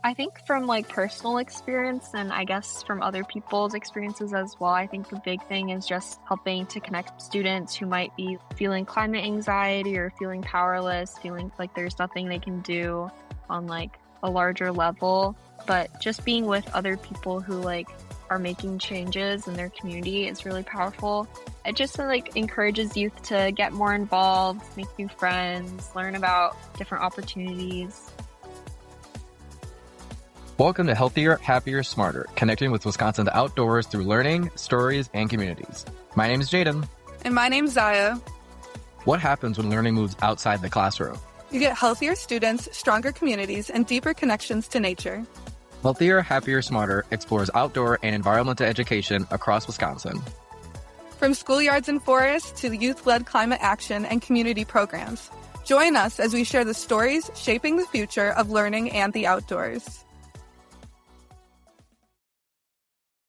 I think from like personal experience and I guess from other people's experiences as well, I think the big thing is just helping to connect students who might be feeling climate anxiety or feeling powerless, feeling like there's nothing they can do on like a larger level. But just being with other people who like are making changes in their community is really powerful. It just like encourages youth to get more involved, make new friends, learn about different opportunities. Welcome to Healthier, Happier, Smarter, connecting with Wisconsin's outdoors through learning, stories, and communities. My name is Jaeden. And my name's Xia. What happens when learning moves outside the classroom? You get healthier students, stronger communities, and deeper connections to nature. Healthier, Happier, Smarter explores outdoor and environmental education across Wisconsin. From schoolyards and forests to youth-led climate action and community programs. Join us as we share the stories shaping the future of learning and the outdoors.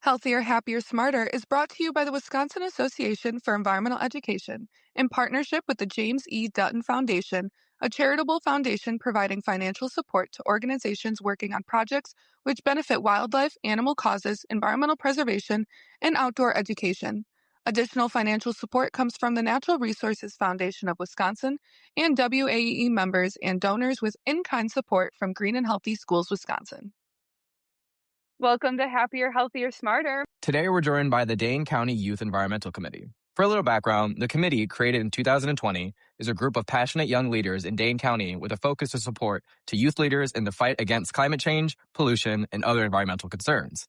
Healthier, Happier, Smarter is brought to you by the Wisconsin Association for Environmental Education in partnership with the James E. Dutton Foundation, a charitable foundation providing financial support to organizations working on projects which benefit wildlife, animal causes, environmental preservation, and outdoor education. Additional financial support comes from the Natural Resources Foundation of Wisconsin and WAEE members and donors with in-kind support from Green and Healthy Schools, Wisconsin. Welcome to Happier, Healthier, Smarter. Today, we're joined by the Dane County Youth Environmental Committee. For a little background, the committee, created in 2020, is a group of passionate young leaders in Dane County with a focus of support to youth leaders in the fight against climate change, pollution, and other environmental concerns.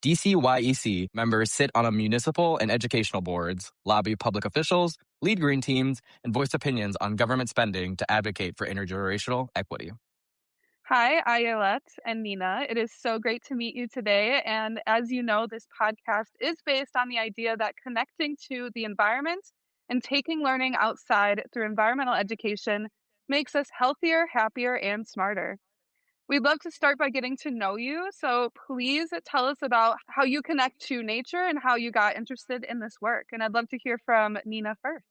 DCYEC members sit on a municipal and educational boards, lobby public officials, lead green teams, and voice opinions on government spending to advocate for intergenerational equity. Hi, Ayelet and Nina. It is so great to meet you today. And as you know, this podcast is based on the idea that connecting to the environment and taking learning outside through environmental education makes us healthier, happier, and smarter. We'd love to start by getting to know you. So please tell us about how you connect to nature and how you got interested in this work. And I'd love to hear from Nina first.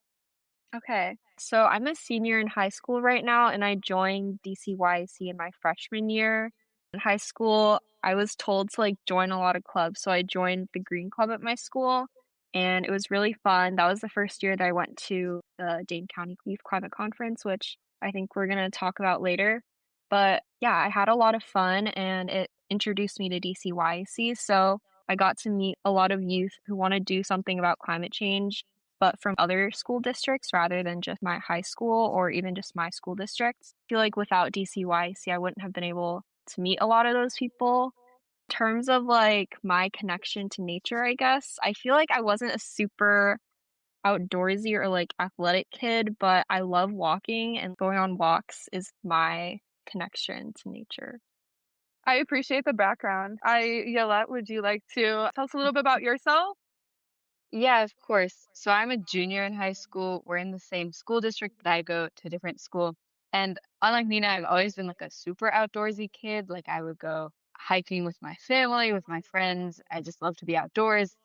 Okay, so I'm a senior in high school right now, and I joined DCYEC in my freshman year. In high school, I was told to like join a lot of clubs, so I joined the Green Club at my school, and it was really fun. That was the first year that I went to the Dane County Youth Climate Conference, which I think we're going to talk about later. But yeah, I had a lot of fun, and it introduced me to DCYEC, so I got to meet a lot of youth who want to do something about climate change but from other school districts rather than just my high school or even just my school districts. I feel like without DCYC, I wouldn't have been able to meet a lot of those people. In terms of like my connection to nature, I guess, I feel like I wasn't a super outdoorsy or like athletic kid, but I love walking and going on walks is my connection to nature. I appreciate the background. Yolette, would you like to tell us a little bit about yourself? Yeah, of course. So I'm a junior in high school. We're in the same school district, but I go to a different school. And unlike Nina, I've always been like a super outdoorsy kid. Like I would go hiking with my family, with my friends. I just love to be outdoors.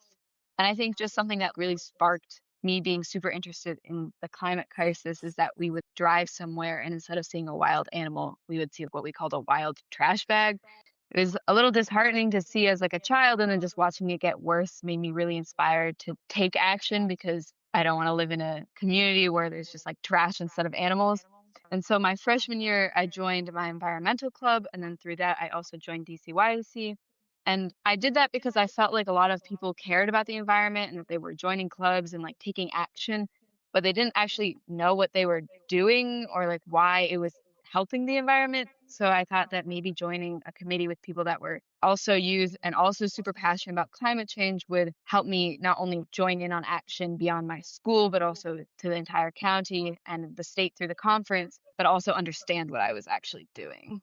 And I think just something that really sparked me being super interested in the climate crisis is that we would drive somewhere and instead of seeing a wild animal, we would see what we called a wild trash bag. It was a little disheartening to see as like a child, and then just watching it get worse made me really inspired to take action because I don't want to live in a community where there's just like trash instead of animals. And so my freshman year, I joined my environmental club, and then through that, I also joined DCYC. And I did that because I felt like a lot of people cared about the environment and that they were joining clubs and like taking action, but they didn't actually know what they were doing or like why it was helping the environment. So I thought that maybe joining a committee with people that were also youth and also super passionate about climate change would help me not only join in on action beyond my school, but also to the entire county and the state through the conference, but also understand what I was actually doing.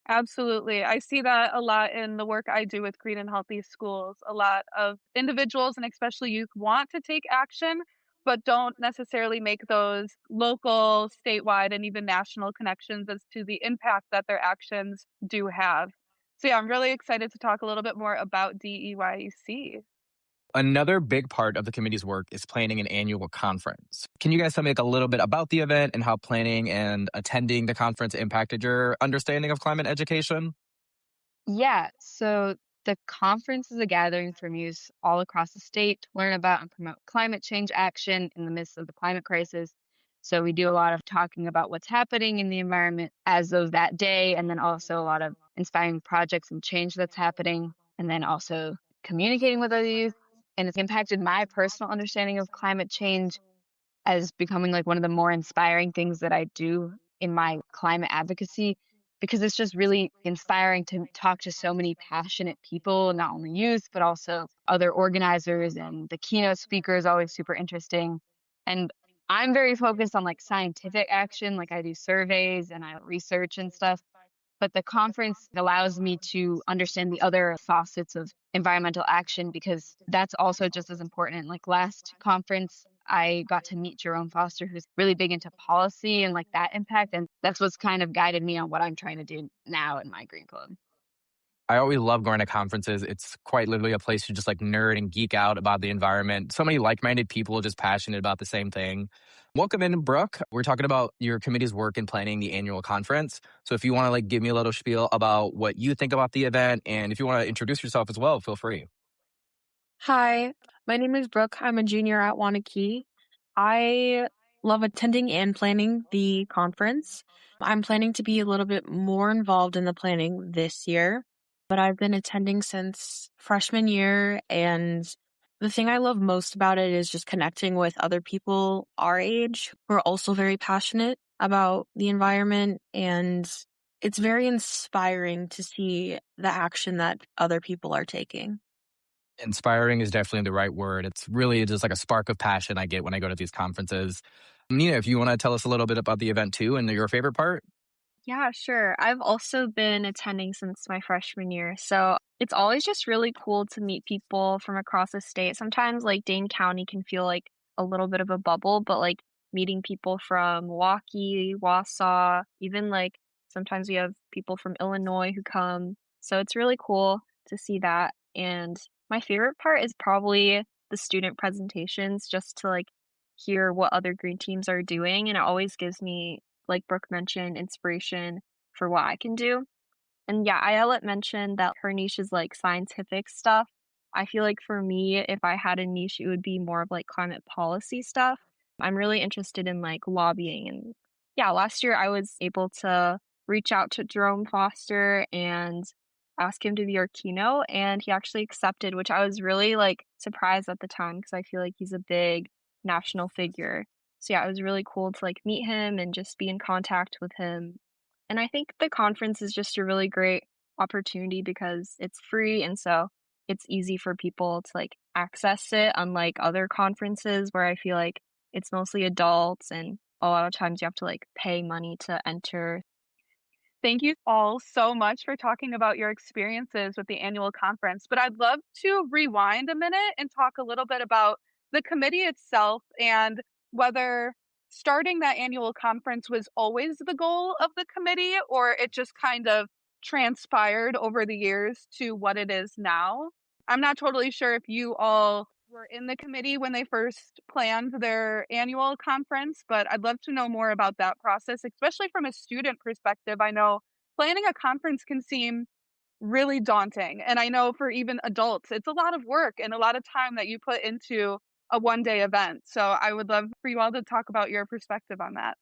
Absolutely. I see that a lot in the work I do with Green and Healthy Schools. A lot of individuals and especially youth want to take action, but don't necessarily make those local, statewide, and even national connections as to the impact that their actions do have. So yeah, I'm really excited to talk a little bit more about DEYEC. Another big part of the committee's work is planning an annual conference. Can you guys tell me like a little bit about the event and how planning and attending the conference impacted your understanding of climate education? Yeah, so the conference is a gathering from youth all across the state to learn about and promote climate change action in the midst of the climate crisis. So we do a lot of talking about what's happening in the environment as of that day, and then also a lot of inspiring projects and change that's happening, and then also communicating with other youth. And it's impacted my personal understanding of climate change as becoming like one of the more inspiring things that I do in my climate advocacy because it's just really inspiring to talk to so many passionate people, not only youth, but also other organizers. And the keynote speaker is always super interesting. And I'm very focused on like scientific action, like I do surveys and I research and stuff. But the conference allows me to understand the other facets of environmental action because that's also just as important. Like last conference, I got to meet Jerome Foster, who's really big into policy and like that impact. And that's what's kind of guided me on what I'm trying to do now in my Green Club. I always love going to conferences. It's quite literally a place to just like nerd and geek out about the environment. So many like-minded people just passionate about the same thing. Welcome in, Brooke. We're talking about your committee's work in planning the annual conference. So if you want to like give me a little spiel about what you think about the event, and if you want to introduce yourself as well, feel free. Hi, my name is Brooke. I'm a junior at Wanakee. I love attending and planning the conference. I'm planning to be a little bit more involved in the planning this year, but I've been attending since freshman year. And the thing I love most about it is just connecting with other people our age who are also very passionate about the environment. And it's very inspiring to see the action that other people are taking. Inspiring is definitely the right word. It's really just like a spark of passion I get when I go to these conferences. Nina, if you want to tell us a little bit about the event too and your favorite part. Yeah, sure. I've also been attending since my freshman year. So it's always just really cool to meet people from across the state. Sometimes, like, Dane County can feel like a little bit of a bubble, but like meeting people from Milwaukee, Wausau, even like sometimes we have people from Illinois who come. So it's really cool to see that. And my favorite part is probably the student presentations, just to like hear what other green teams are doing. And it always gives me, like Brooke mentioned, inspiration for what I can do. And yeah, Ayelet mentioned that her niche is like scientific stuff. I feel like for me, if I had a niche, it would be more of like climate policy stuff. I'm really interested in like lobbying. And yeah, last year I was able to reach out to Jerome Foster and ask him to be our keynote, and he actually accepted, which I was really like surprised at the time because I feel like he's a big national figure. So yeah, it was really cool to like meet him and just be in contact with him. And I think the conference is just a really great opportunity because it's free, and so it's easy for people to like access it, unlike other conferences where I feel like it's mostly adults and a lot of times you have to like pay money to enter. Thank you all so much for talking about your experiences with the annual conference. But I'd love to rewind a minute and talk a little bit about the committee itself and whether starting that annual conference was always the goal of the committee or it just kind of transpired over the years to what it is now. I'm not totally sure if you all were in the committee when they first planned their annual conference, but I'd love to know more about that process, especially from a student perspective. I know planning a conference can seem really daunting. And I know for even adults, it's a lot of work and a lot of time that you put into a one-day event. So I would love for you all to talk about your perspective on that.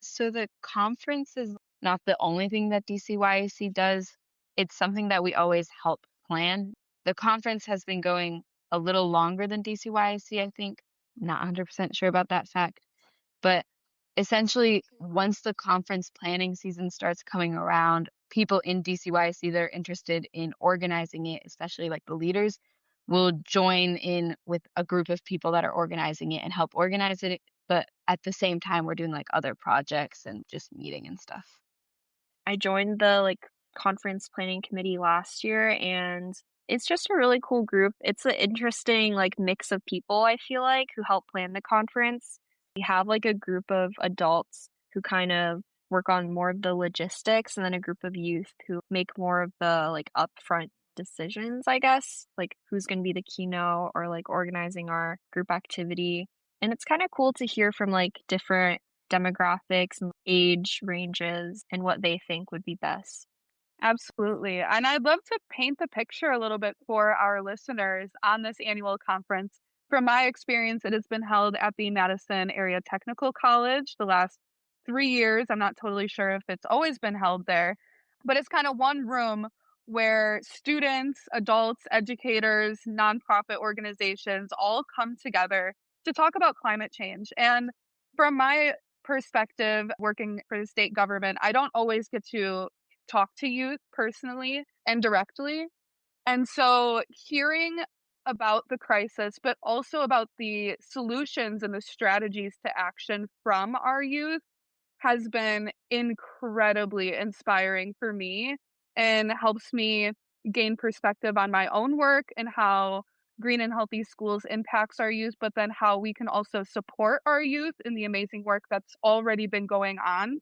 So the conference is not the only thing that DCYEC does. It's something that we always help plan. The conference has been going a little longer than DCYEC, I think. Not 100% sure about that fact. But essentially, once the conference planning season starts coming around, people in DCYC that are interested in organizing it, especially like the leaders, will join in with a group of people that are organizing it and help organize it. But at the same time, we're doing like other projects and just meeting and stuff. I joined the like conference planning committee last year, and it's just a really cool group. It's an interesting like mix of people, I feel like, who help plan the conference. We have like a group of adults who kind of work on more of the logistics, and then a group of youth who make more of the like upfront decisions, I guess, like who's going to be the keynote or like organizing our group activity. And it's kind of cool to hear from like different demographics and age ranges and what they think would be best. Absolutely. And I'd love to paint the picture a little bit for our listeners on this annual conference. From my experience, it has been held at the Madison Area Technical College the last 3 years. I'm not totally sure if it's always been held there, but it's kind of one room where students, adults, educators, nonprofit organizations all come together to talk about climate change. And from my perspective, working for the state government, I don't always get to talk to youth personally and directly. And so hearing about the crisis, but also about the solutions and the strategies to action from our youth has been incredibly inspiring for me and helps me gain perspective on my own work and how green and healthy schools impacts our youth, but then how we can also support our youth in the amazing work that's already been going on.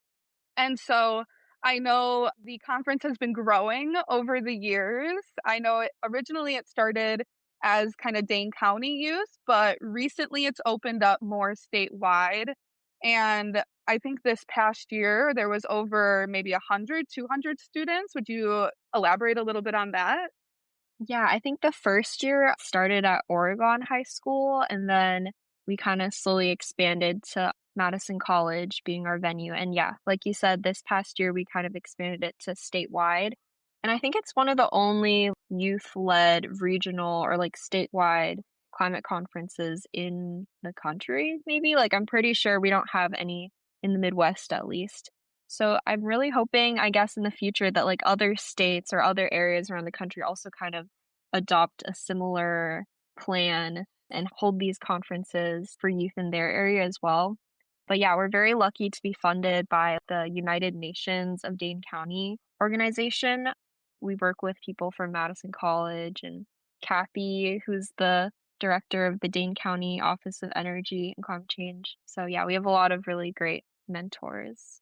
And so I know the conference has been growing over the years. I know originally it started as kind of Dane County youth, but recently it's opened up more statewide. And I think this past year there was over maybe 100, 200 students. Would you elaborate a little bit on that? Yeah, I think the first year started at Oregon High School, and then we kind of slowly expanded to Madison College being our venue. And yeah, like you said, this past year we kind of expanded it to statewide. And I think it's one of the only youth-led regional or like statewide climate conferences in the country, maybe. Like I'm pretty sure we don't have any in the Midwest at least. So I'm really hoping, I guess, in the future that like other states or other areas around the country also kind of adopt a similar plan and hold these conferences for youth in their area as well. But yeah, we're very lucky to be funded by the United Nations of Dane County organization. We work with people from Madison College and Kathy, who's the director of the Dane County Office of Energy and Climate Change. So yeah, we have a lot of really great mentors.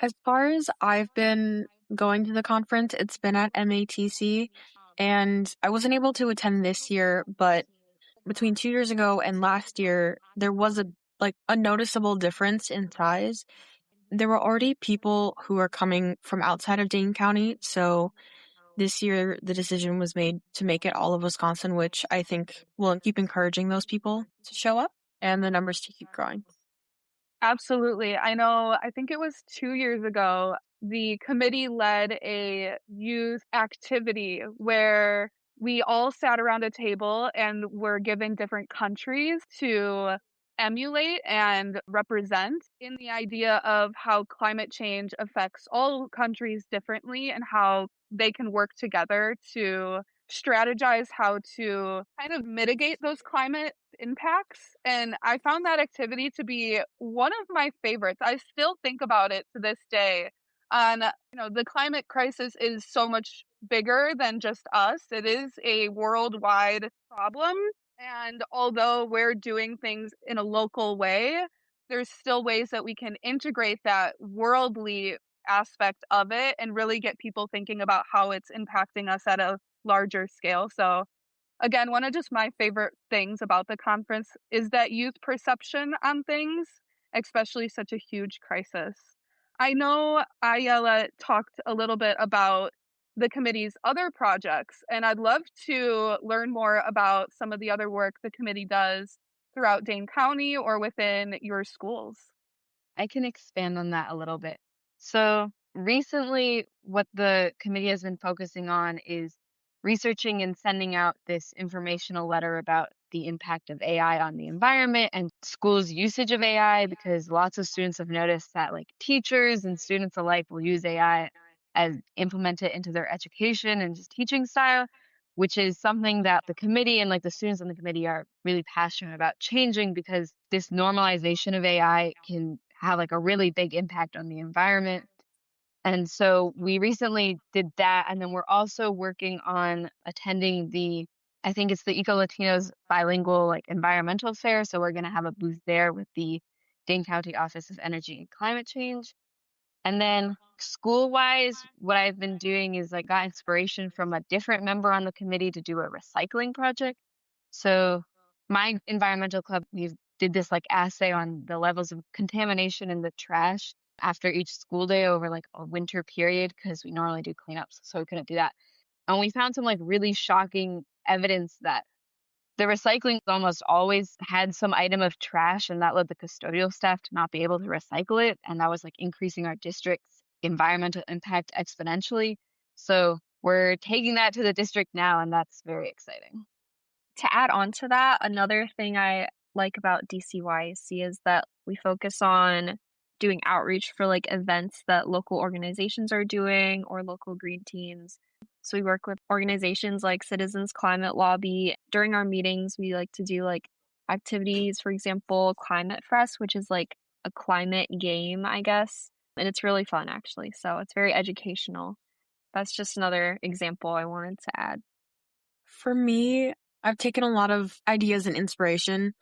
As far as I've been going to the conference, it's been at MATC, and I wasn't able to attend this year, but between 2 years ago and last year, there was a noticeable difference in size. There were already people who are coming from outside of Dane County, so this year the decision was made to make it all of Wisconsin, which I think will keep encouraging those people to show up and the numbers to keep growing. Absolutely. I know, I think it was 2 years ago, the committee led a youth activity where we all sat around a table and were given different countries to emulate and represent in the idea of how climate change affects all countries differently and how they can work together to strategize how to kind of mitigate those climate impacts. And I found that activity to be one of my favorites. I still think about it to this day. And, the climate crisis is so much bigger than just us. It is a worldwide problem. And although we're doing things in a local way, there's still ways that we can integrate that worldly aspect of it and really get people thinking about how it's impacting us at a larger scale. So again, one of just my favorite things about the conference is that youth perception on things, especially such a huge crisis. I know Ayelet talked a little bit about the committee's other projects, and I'd love to learn more about some of the other work the committee does throughout Dane County or within your schools. I can expand on that a little bit. So, recently, what the committee has been focusing on is researching and sending out this informational letter about the impact of AI on the environment and schools' usage of AI, because lots of students have noticed that, like, teachers and students alike will use AI as implement it into their education and just teaching style, which is something that the committee and like the students on the committee are really passionate about changing, because this normalization of AI can have like a really big impact on the environment. And so we recently did that. And then we're also working on attending I think it's the Eco Latinos bilingual like environmental fair. So we're going to have a booth there with the Dane County Office of Energy and Climate Change. And then school wise, what I've been doing is like got inspiration from a different member on the committee to do a recycling project. So my environmental club, we did this like assay on the levels of contamination in the trash after each school day over like a winter period because we normally do cleanups, so we couldn't do that. And we found some like really shocking evidence that the recycling almost always had some item of trash, and that led the custodial staff to not be able to recycle it. And that was like increasing our district's environmental impact exponentially. So we're taking that to the district now, and that's very exciting. To add on to that, another thing I like about DCYEC is that we focus on doing outreach for like events that local organizations are doing or local green teams. So we work with organizations like Citizens Climate Lobby. During our meetings, we like to do like activities, for example, Climate Fest, which is like a climate game, I guess. And it's really fun actually. So it's very educational. That's just another example I wanted to add. For me, I've taken a lot of ideas and inspiration,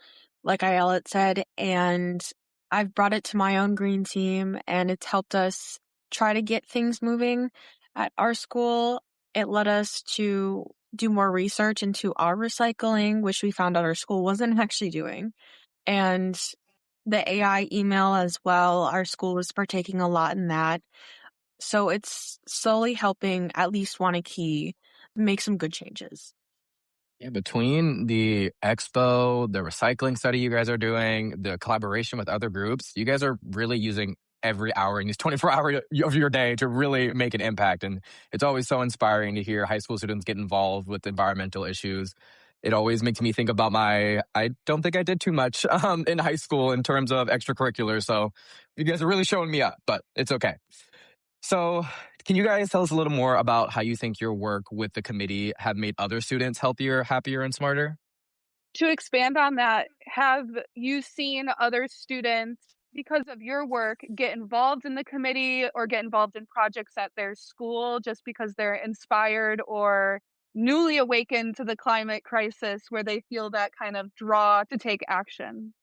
like Ayelet said, and I've brought it to my own green team, and it's helped us try to get things moving at our school. It led us to do more research into our recycling, which we found out our school wasn't actually doing. And the AI email as well, our school was partaking a lot in that. So it's slowly helping at least Wanakee make some good changes. Yeah, between the expo, the recycling study you guys are doing, the collaboration with other groups, you guys are really using every hour in these 24 hours of your day to really make an impact. And it's always so inspiring to hear high school students get involved with environmental issues. It always makes me think about I don't think I did too much in high school in terms of extracurriculars. So you guys are really showing me up, but it's okay. So, can you guys tell us a little more about how you think your work with the committee have made other students healthier, happier, and smarter? To expand on that, have you seen other students, because of your work, get involved in the committee or get involved in projects at their school just because they're inspired or newly awakened to the climate crisis where they feel that kind of draw to take action?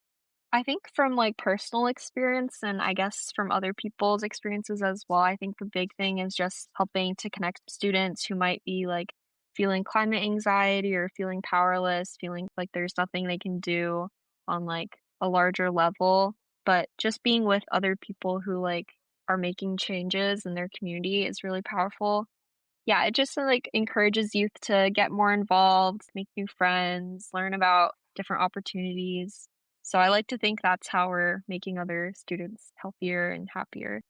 I think from like personal experience and I guess from other people's experiences as well, I think the big thing is just helping to connect students who might be like feeling climate anxiety or feeling powerless, feeling like there's nothing they can do on like a larger level. But just being with other people who like are making changes in their community is really powerful. Yeah, it just like encourages youth to get more involved, make new friends, learn about different opportunities. So I like to think that's how we're making other students healthier and happier.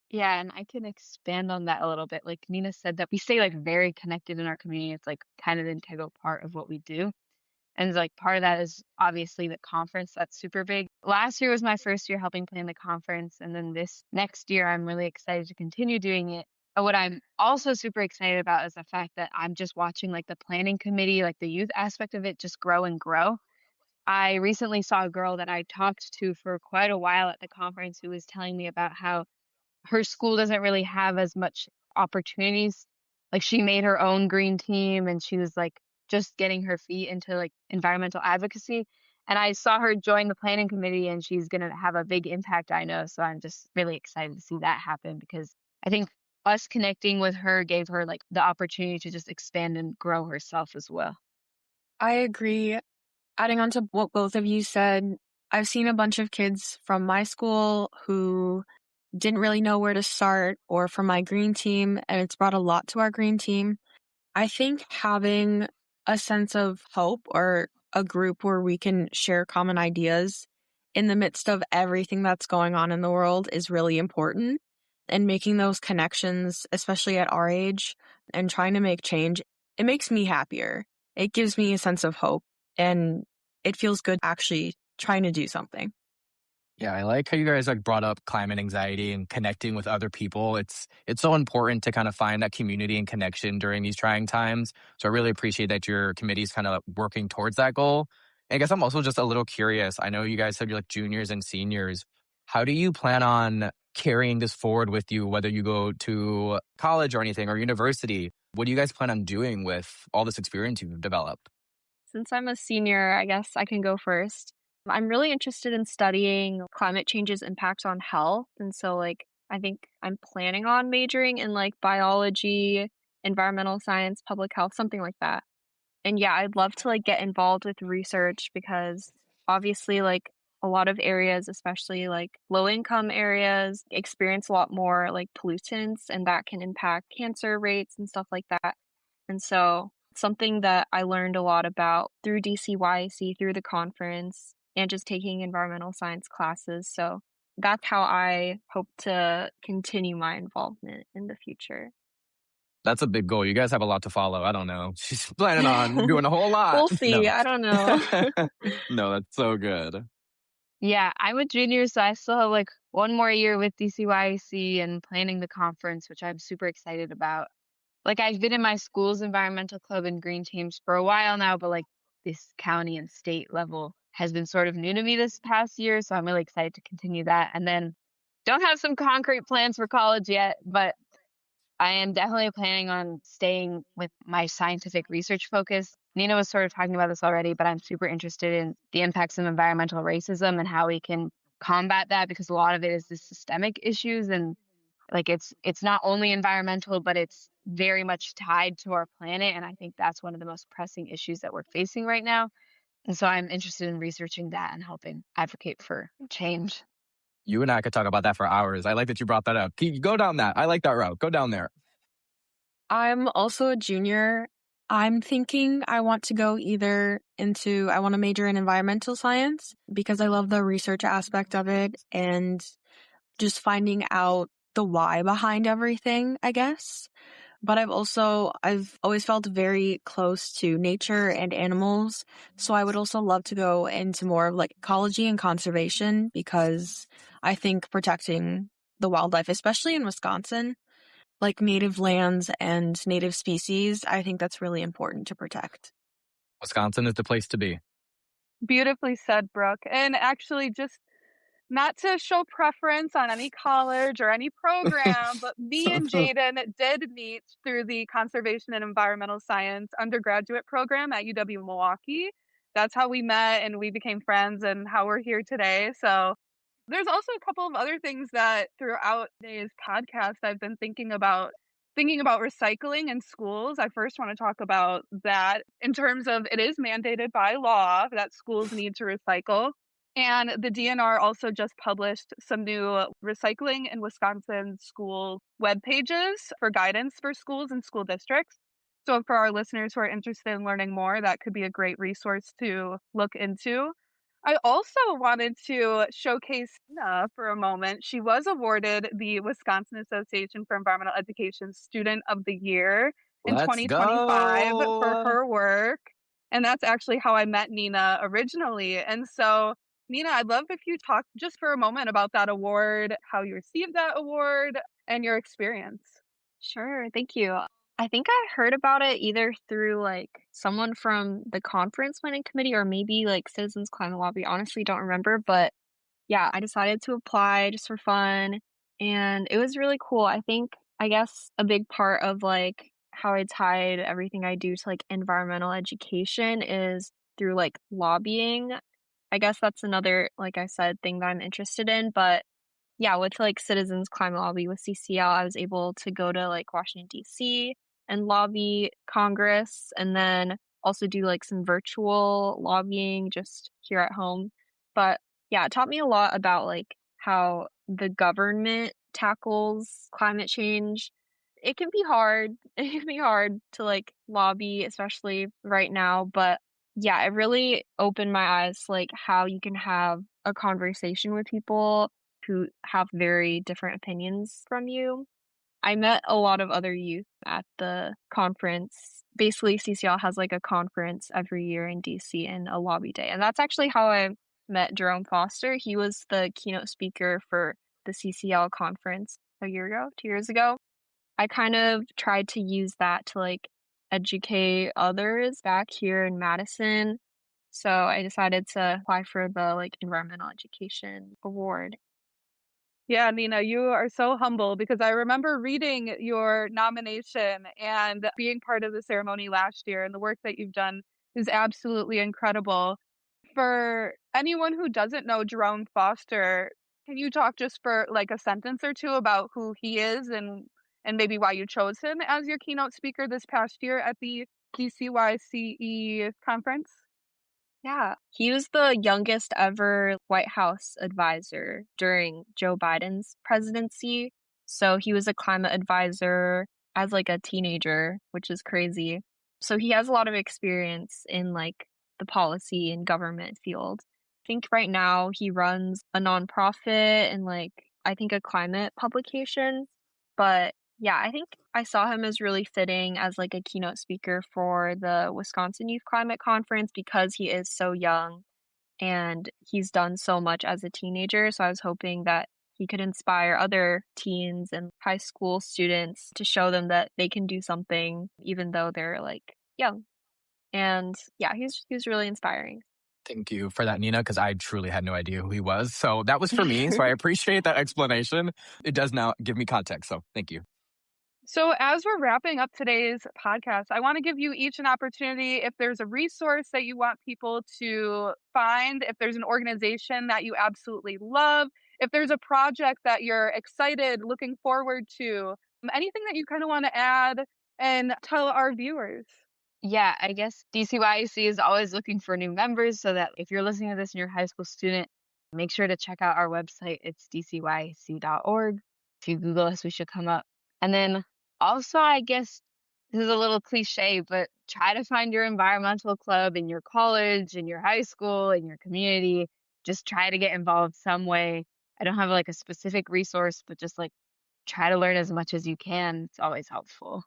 Yeah, and I can expand on that a little bit. Like Nina said, that we stay like very connected in our community. It's like kind of an integral part of what we do. And like part of that is obviously the conference. That's super big. Last year was my first year helping plan the conference. And then this next year, I'm really excited to continue doing it. And what I'm also super excited about is the fact that I'm just watching like the planning committee, like the youth aspect of it just grow and grow. I recently saw a girl that I talked to for quite a while at the conference who was telling me about how her school doesn't really have as much opportunities. Like she made her own green team and she was like just getting her feet into like environmental advocacy. And I saw her join the planning committee and she's going to have a big impact, I know. So I'm just really excited to see that happen because I think us connecting with her gave her like the opportunity to just expand and grow herself as well. I agree. Adding on to what both of you said, I've seen a bunch of kids from my school who didn't really know where to start, or from my green team, and it's brought a lot to our green team. I think having a sense of hope or a group where we can share common ideas in the midst of everything that's going on in the world is really important. And making those connections, especially at our age, and trying to make change, it makes me happier. It gives me a sense of hope, and it feels good actually trying to do something. Yeah, I like how you guys like brought up climate anxiety and connecting with other people. It's so important to kind of find that community and connection during these trying times. So I really appreciate that your committee's kind of working towards that goal. And I guess I'm also just a little curious. I know you guys said you're like juniors and seniors. How do you plan on carrying this forward with you, whether you go to college or anything or university? What do you guys plan on doing with all this experience you've developed? Since I'm a senior, I guess I can go first. I'm really interested in studying climate change's impact on health. And so, like, I think I'm planning on majoring in like biology, environmental science, public health, something like that. And yeah, I'd love to like get involved with research because obviously, like, a lot of areas, especially like low income areas, experience a lot more like pollutants, and that can impact cancer rates and stuff like that. And so, something that I learned a lot about through DCYEC, through the conference, and just taking environmental science classes. So, that's how I hope to continue my involvement in the future. That's a big goal. You guys have a lot to follow. I don't know. She's planning on doing a whole lot. We'll see. No. I don't know. No, that's so good. Yeah, I'm a junior, so I still have like one more year with DCYC and planning the conference, which I'm super excited about. Like I've been in my school's environmental club and green teams for a while now, but like this county and state level has been sort of new to me this past year, so I'm really excited to continue that. And then don't have some concrete plans for college yet, but I am definitely planning on staying with my scientific research focus. Nina was sort of talking about this already, but I'm super interested in the impacts of environmental racism and how we can combat that because a lot of it is the systemic issues and like it's not only environmental, but it's very much tied to our planet. And I think that's one of the most pressing issues that we're facing right now. And so I'm interested in researching that and helping advocate for change. You and I could talk about that for hours. I like that you brought that up. Go down that. I like that route. Go down there. I'm also a junior. I'm thinking I want to go I want to major in environmental science because I love the research aspect of it and just finding out the why behind everything, I guess. But I've always felt very close to nature and animals. So I would also love to go into more of like ecology and conservation because I think protecting the wildlife, especially in Wisconsin, like native lands and native species, I think that's really important to protect. Wisconsin is the place to be. Beautifully said, Brooke. And actually, just not to show preference on any college or any program, but me and Jaeden did meet through the Conservation and Environmental Science undergraduate program at UW-Milwaukee. That's how we met and we became friends and how we're here today. So there's also a couple of other things that throughout today's podcast I've been thinking about recycling in schools. I first want to talk about that in terms of it is mandated by law that schools need to recycle. And the DNR also just published some new recycling in Wisconsin school web pages for guidance for schools and school districts. So for our listeners who are interested in learning more, that could be a great resource to look into. I also wanted to showcase Nina for a moment. She was awarded the Wisconsin Association for Environmental Education Student of the Year in Let's 2025 for go. her work. And that's actually how I met Nina originally. And so, Nina, I'd love if you talk just for a moment about that award, how you received that award, and your experience. Sure, thank you. I think I heard about it either through like someone from the conference planning committee or maybe like Citizens Climate Lobby. Honestly, don't remember, but yeah, I decided to apply just for fun and it was really cool. I guess a big part of like how I tied everything I do to like environmental education is through like lobbying. I guess that's another, like I said, thing that I'm interested in, but yeah, with like Citizens Climate Lobby with CCL, I was able to go to like Washington, D.C. and lobby Congress and then also do like some virtual lobbying just here at home. But yeah, it taught me a lot about like how the government tackles climate change. It can be hard. It can be hard to like lobby, especially right now. But yeah, it really opened my eyes to like how you can have a conversation with people who have very different opinions from you. I met a lot of other youth at the conference. Basically, CCL has like a conference every year in DC and a lobby day. And that's actually how I met Jerome Foster. He was the keynote speaker for the CCL conference a year ago, 2 years ago. I kind of tried to use that to like educate others back here in Madison. So I decided to apply for the like environmental education award. Yeah, Nina, you are so humble because I remember reading your nomination and being part of the ceremony last year, and the work that you've done is absolutely incredible. For anyone who doesn't know Jerome Foster, can you talk just for like a sentence or two about who he is and maybe why you chose him as your keynote speaker this past year at the DCYCE conference? Yeah, he was the youngest ever White House advisor during Joe Biden's presidency. So he was a climate advisor as like a teenager, which is crazy. So he has a lot of experience in like the policy and government field. I think right now he runs a nonprofit and like I think a climate publication. But yeah, I think I saw him as really fitting as like a keynote speaker for the Wisconsin Youth Climate Conference because he is so young and he's done so much as a teenager. So I was hoping that he could inspire other teens and high school students to show them that they can do something even though they're like young. And yeah, he's really inspiring. Thank you for that, Nina, because I truly had no idea who he was. So that was for me. So I appreciate that explanation. It does now give me context. So thank you. So, as we're wrapping up today's podcast, I want to give you each an opportunity. If there's a resource that you want people to find, if there's an organization that you absolutely love, if there's a project that you're excited, looking forward to, anything that you kind of want to add and tell our viewers. Yeah, I guess DCYEC is always looking for new members, so that if you're listening to this and you're a high school student, make sure to check out our website. It's dcyec.org. If you Google us, we should come up. And then also, I guess this is a little cliche, but try to find your environmental club in your college, in your high school, in your community. Just try to get involved some way. I don't have like a specific resource, but just like try to learn as much as you can. It's always helpful.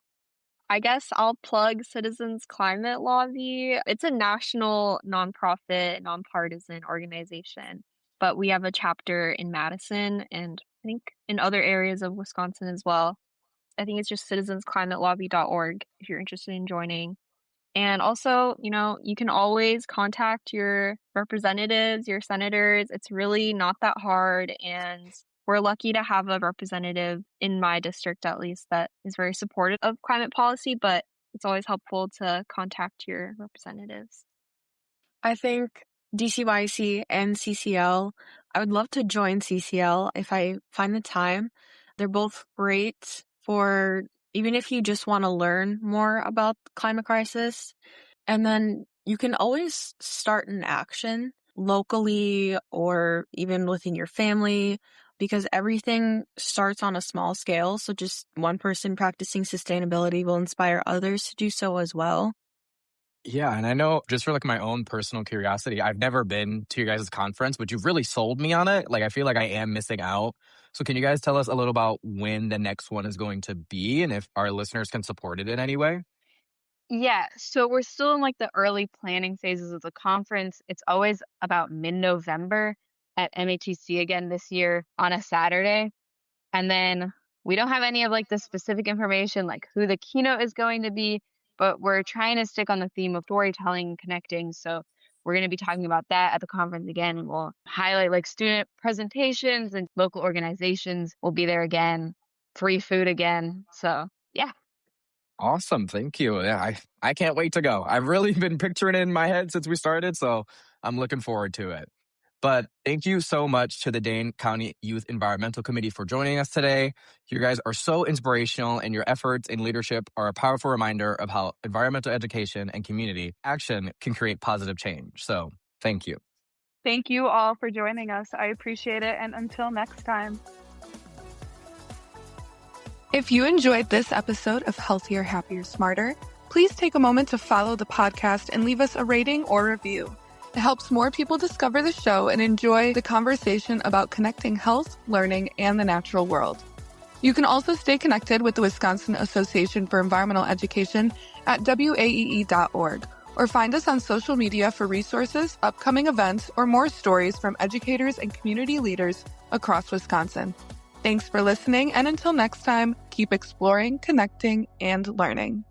I guess I'll plug Citizens Climate Lobby. It's a national nonprofit, nonpartisan organization, but we have a chapter in Madison and I think in other areas of Wisconsin as well. I think it's just citizensclimatelobby.org if you're interested in joining. And also, you can always contact your representatives, your senators. It's really not that hard. And we're lucky to have a representative in my district, at least, that is very supportive of climate policy, but it's always helpful to contact your representatives. I think DCYC and CCL, I would love to join CCL if I find the time. They're both great for even if you just want to learn more about the climate crisis. And then you can always start an action locally or even within your family because everything starts on a small scale. So just one person practicing sustainability will inspire others to do so as well. Yeah, and I know just for like my own personal curiosity, I've never been to your guys' conference, but you've really sold me on it. Like I feel like I am missing out. So can you guys tell us a little about when the next one is going to be and if our listeners can support it in any way? Yeah, so we're still in like the early planning phases of the conference. It's always about mid-November at MATC again this year on a Saturday. And then we don't have any of like the specific information, like who the keynote is going to be, but we're trying to stick on the theme of storytelling and connecting. So we're going to be talking about that at the conference again, and we'll highlight like student presentations and local organizations will be there again, free food again. So yeah. Awesome. Thank you. Yeah, I can't wait to go. I've really been picturing it in my head since we started, so I'm looking forward to it. But thank you so much to the Dane County Youth Environmental Committee for joining us today. You guys are so inspirational, and your efforts and leadership are a powerful reminder of how environmental education and community action can create positive change. So thank you. Thank you all for joining us. I appreciate it. And until next time. If you enjoyed this episode of Healthier, Happier, Smarter, please take a moment to follow the podcast and leave us a rating or review. It helps more people discover the show and enjoy the conversation about connecting health, learning, and the natural world. You can also stay connected with the Wisconsin Association for Environmental Education at waee.org or find us on social media for resources, upcoming events, or more stories from educators and community leaders across Wisconsin. Thanks for listening, and until next time, keep exploring, connecting, and learning.